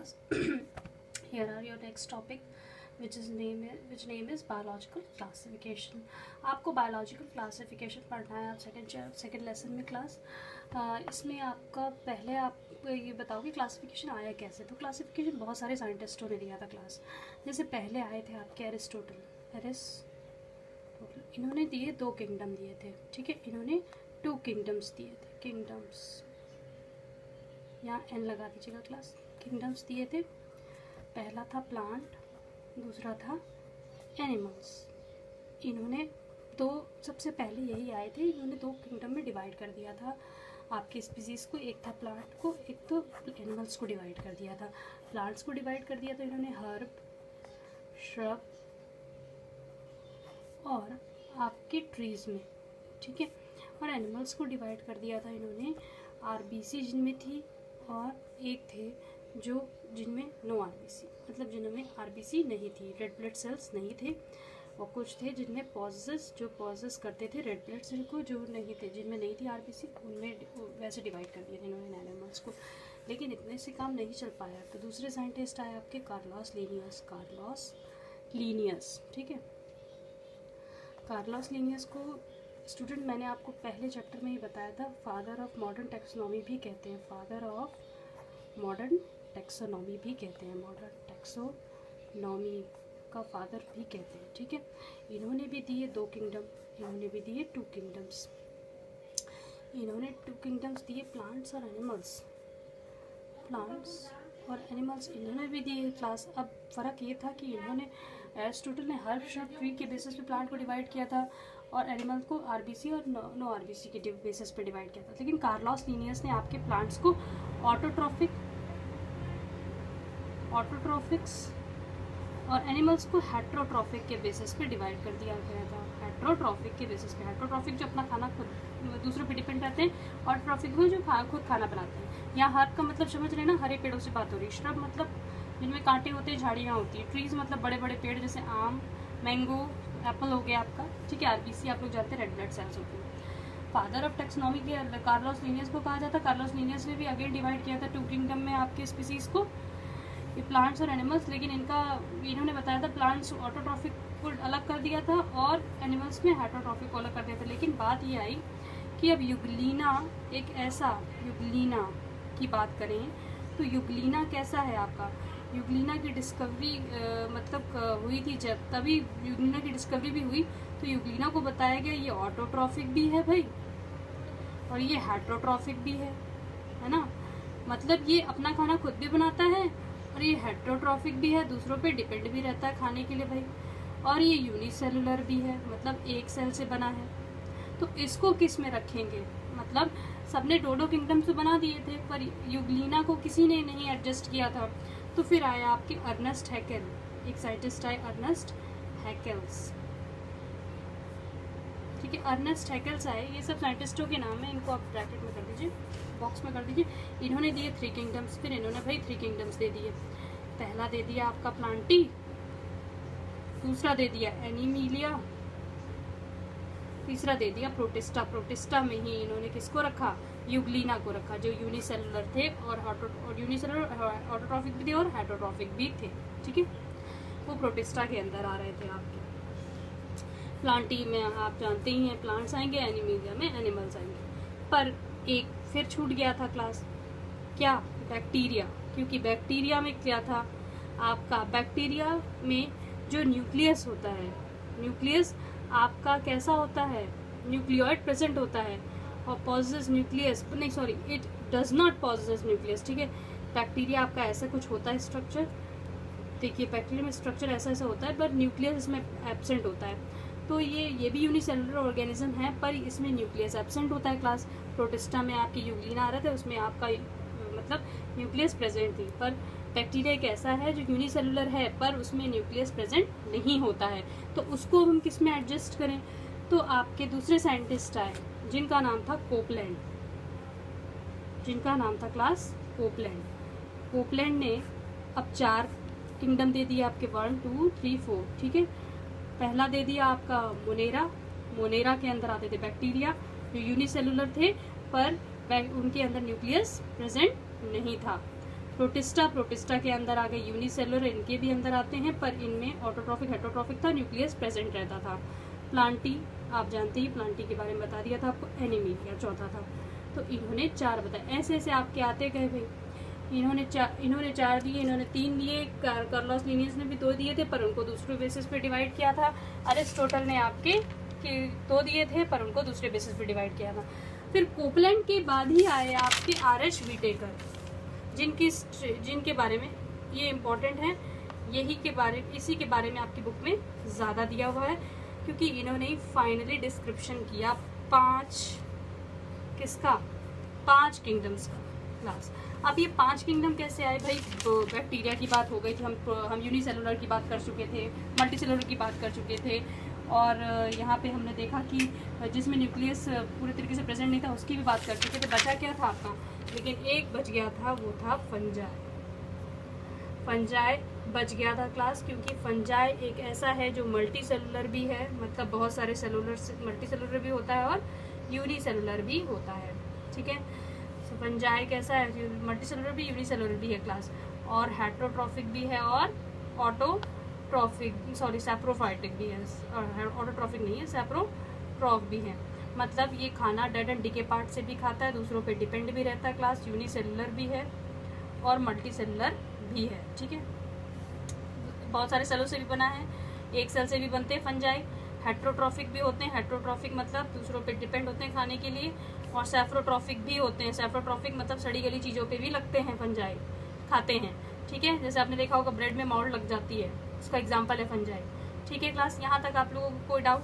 class. Here are your next topic, which name is biological classification. आपको biological classification पढ़ना है आप second lesson में क्लास. इसमें आपका पहले आप ये बताओ कि क्लासिफिकेशन आया कैसे. तो क्लासिफिकेशन बहुत सारे साइंटिस्टों ने दिया था क्लास. जैसे पहले आए थे आपके एरिस्टोटल, इन्होंने दिए 2 किंगडम दिए थे. ठीक है, इन्होंने 2 किंगडम्स दिए थे. किंगडम्स यहाँ एन लगा दीजिएगा क्लास. किंगडम्स दिए थे. पहला था प्लांट, दूसरा था एनिमल्स. इन्होंने सबसे पहले यही आए थे. इन्होंने 2 किंगडम में डिवाइड कर दिया था आपकी स्पीसीज़ को. एक था प्लांट को, एक तो एनिमल्स को डिवाइड कर दिया था. प्लांट्स को डिवाइड कर दिया तो इन्होंने हर्ब, श्रब और आपके ट्रीज़ में. ठीक है, और एनिमल्स को डिवाइड कर दिया था इन्होंने आरबीसी जिनमें थी, और एक थे जिनमें नो आरबीसी, मतलब जिनमें आरबीसी नहीं थी, रेड ब्लड सेल्स नहीं थे. और कुछ थे जिनमें पॉजेस करते थे रेड ब्लड सेल को, जो नहीं थे, जिनमें नहीं थी आरबीसी, उनमें वैसे डिवाइड कर दिया इन्होंने एनिमल्स को. लेकिन इतने से काम नहीं चल पाया, तो दूसरे साइंटिस्ट आए आपके कार्लोस लीनियस. ठीक है, कार्लोस लीनियस को स्टूडेंट मैंने आपको पहले चैप्टर में ही बताया था, फादर ऑफ मॉडर्न टेक्सोनॉमी भी कहते हैं. फादर ऑफ मॉडर्न टेक्सोनॉमी भी कहते हैं. मॉडर्न टेक्सोनॉमी का फादर भी कहते हैं. ठीक है, इन्होंने भी दिए 2 किंगडम, इन्होंने भी दिए 2 किंगडम्स. इन्होंने 2 किंगडम्स दिए, प्लांट्स और एनिमल्स. प्लांट्स और एनिमल्स इन्होंने भी दिए क्लास. अब फ़र्क ये था कि इन्होंने एरिस्टोटल ने हर्ब, श्रब, ट्री के बेसिस पे प्लांट को डिवाइड किया था, और एनिमल को आरबीसी और नो आरबीसी के बेसिस पे डिवाइड किया था. लेकिन कार्लोस लीनियस ने आपके प्लांट्स को ऑटोट्रॉफिक्स और एनिमल्स को हेट्रोट्रॉफिक के बेसिस पे डिवाइड कर दिया गया था. हेट्रोट्रॉफिक के बेसिस पे. हेट्रोट्रॉफिक जो अपना खाना खुद दूसरों पे डिपेंड रहते हैं, ऑटोट्रॉफिक वो जो खुद खाना बनाते हैं. यहाँ हर्ब का मतलब समझ रहे हैं ना, हरे पेड़ों से बात हो रही है. श्रब मतलब जिनमें कांटे होते हैं, झाड़ियाँ होती हैं. ट्रीज़ मतलब बड़े बड़े पेड़, जैसे आम, मैंगो, एप्पल हो गया आपका. ठीक है, आरबीसी आप लोग जानते हैं रेड ब्लड सेल्स होती हैं. फादर ऑफ टेक्सोनॉमी के कार्लोस लीनियस को कहा जाता है. कार्लोस लीनियस ने भी अगेन डिवाइड किया था 2 किंगडम में आपके स्पीसीज़ को, ये प्लांट्स और एनिमल्स. लेकिन इन्होंने बताया था प्लांट्स ऑटोट्रॉफिक को अलग कर दिया था और एनिमल्स में हेट्रोट्रॉफिक को अलग कर दिया था. लेकिन बात ये आई कि अब यूग्लिना यूग्लिना की बात करें तो यूग्लिना कैसा है आपका. यूग्लिना की डिस्कवरी हुई थी जब, तभी यूग्लिना की डिस्कवरी भी हुई. तो यूग्लिना को बताया गया ये ऑटोट्रॉफिक भी है भाई, और ये हेट्रोट्रॉफिक भी है ना. मतलब ये अपना खाना खुद भी बनाता है, और ये हेट्रोट्रॉफिक भी है, दूसरों पे डिपेंड भी रहता है खाने के लिए भाई. और ये यूनिसेलुलर भी है, मतलब एक सेल से बना है. तो इसको किस में रखेंगे, मतलब सबने 2 किंगडम से बना दिए थे, पर यूग्लिना को किसी ने नहीं एडजस्ट किया था. तो फिर आया आपके अर्नेस्ट हैकेल, एक साइंटिस्ट आए अर्नेस्ट हैकेल्स. ठीक है, अर्नेस्ट हैकेल्स आए. ये सब साइंटिस्टों के नाम है, इनको आप ब्रैकेट में कर दीजिए, बॉक्स में कर दीजिए. इन्होंने दिए 3 किंगडम्स. फिर इन्होंने भाई 3 किंगडम्स दे दिए. पहला दे दिया आपका प्लांटी, दूसरा दे दिया एनिमिलिया, तीसरा दे दिया प्रोटिस्टा. प्रोटिस्टा में ही इन्होंने किसको रखा, यूग्लिना को रखा, जो यूनिसेलुलर थे और यूनिसेलुलर ऑटोट्रॉफिक भी थे और हेट्रोट्रॉफिक भी थे. ठीक है, वो प्रोटिस्टा के अंदर आ रहे थे आपके. प्लांटी में आप जानते ही हैं प्लांट्स आएंगे, एनिमिलिया में एनिमल्स आएंगे. पर एक फिर छूट गया था क्लास, क्या, बैक्टीरिया. क्योंकि बैक्टीरिया में क्या था आपका, बैक्टीरिया में जो न्यूक्लियस होता है, न्यूक्लियस आपका कैसा होता है, न्यूक्लियोइड प्रेजेंट होता है, और पॉजेस न्यूक्लियस, नहीं sorry, it does not possess nucleus. ठीक है, बैक्टीरिया आपका ऐसा कुछ होता है स्ट्रक्चर. देखिए बैक्टीरिया में स्ट्रक्चर ऐसा होता है, पर न्यूक्लियस इसमें एब्सेंट होता है. तो ये भी यूनिसेलुलर ऑर्गेनिज्म है, पर इसमें न्यूक्लियस एब्सेंट होता है क्लास. प्रोटिस्टा में आपकी यूग्लिना आ रहा था, उसमें आपका मतलब न्यूक्लियस प्रेजेंट थी. पर बैक्टीरिया एक ऐसा है जो यूनिसेलुलर है, पर उसमें न्यूक्लियस प्रेजेंट नहीं होता है. तो उसको हम किस में एडजस्ट करें. तो आपके दूसरे साइंटिस्ट आए जिनका नाम था कोपलैंड, जिनका नाम था क्लास कोपलैंड. कोपलैंड ने अब 4 किंगडम दे दिए आपके, 1 2 3 4. ठीक है, पहला दे दिया आपका मोनेरा के अंदर आते थे बैक्टीरिया जो यूनिसेलुलर थे, पर उनके अंदर न्यूक्लियस प्रेजेंट नहीं था. प्रोटिस्टा के अंदर आ गए यूनिसेलुलर, इनके भी अंदर आते हैं, पर इनमें ऑटोट्रॉफिक हेटरोट्रॉफिक था, न्यूक्लियस प्रेजेंट रहता था। प्लांटी आप जानते ही, प्लांटी के बारे में बता दिया था आपको। एनीमिलिया चौथा था। तो इन्होंने 4 बताए। ऐसे ऐसे आपके आते गए भाई। इन्होंने 4 दिए, इन्होंने 3 दिए, कार्लोस लीनियस ने भी 2 दिए थे, पर उनको दूसरे बेसिस पे डिवाइड किया था। अरिस्टोटल ने आपके 2 दिए थे, पर उनको दूसरे बेसिस पे डिवाइड किया था। फिर कोपलैंड के बाद ही आए आपके आर.एच. व्हिटेकर, जिनके बारे में ये इम्पोर्टेंट है, इसी के बारे में आपकी बुक में ज़्यादा दिया हुआ है, क्योंकि इन्होंने फाइनली डिस्क्रिप्शन किया 5 किंगडम्स का क्लास। अब ये 5 किंगडम कैसे आए भाई? तो बैक्टीरिया की बात हो गई थी, हम यूनिसेलुलर की बात कर चुके थे, मल्टीसेलुलर की बात कर चुके थे, और यहाँ पे हमने देखा कि जिसमें न्यूक्लियस पूरे तरीके से प्रेजेंट नहीं था उसकी भी बात कर चुके थे। बचा क्या था आपका? लेकिन एक बच गया था, वो था फंजाई बच गया था क्लास, क्योंकि फंजाई एक ऐसा है जो मल्टी सेलुलर भी है, मतलब बहुत सारे मल्टी सेलुलर भी होता है और यूनिसेलुलर भी होता है। ठीक है, फंजाई कैसा है? मल्टी सेलुलर भी यूनिसेलुलर भी है क्लास, और हेटरोट्रॉफिक भी है और सैप्रोफाइटिक भी है। ऑटोट्रॉफिक नहीं है, सैप्रोट्रॉफ भी है। मतलब ये खाना डेड एंड डिके पार्ट से भी खाता है, दूसरों पे डिपेंड भी रहता है क्लास। यूनिसेलुलर भी है और मल्टी सेलुलर भी है। ठीक है, बहुत सारे सेलों से भी बना है, एक सेल से भी बनते हैं फंजाई। हेटरोट्रॉफिक भी होते हैं, हेटरोट्रॉफिक मतलब दूसरों पे डिपेंड होते हैं खाने के लिए, और सैप्रोट्रॉफिक भी होते हैं। सैप्रोट्रॉफिक मतलब सड़ी गली चीज़ों पे भी लगते हैं फंजाई, खाते हैं। ठीक है, जैसे आपने देखा होगा ब्रेड में मॉल्ड लग जाती है, उसका एग्जाम्पल है फंजाई। ठीक है क्लास, यहाँ तक आप लोगों को कोई डाउट?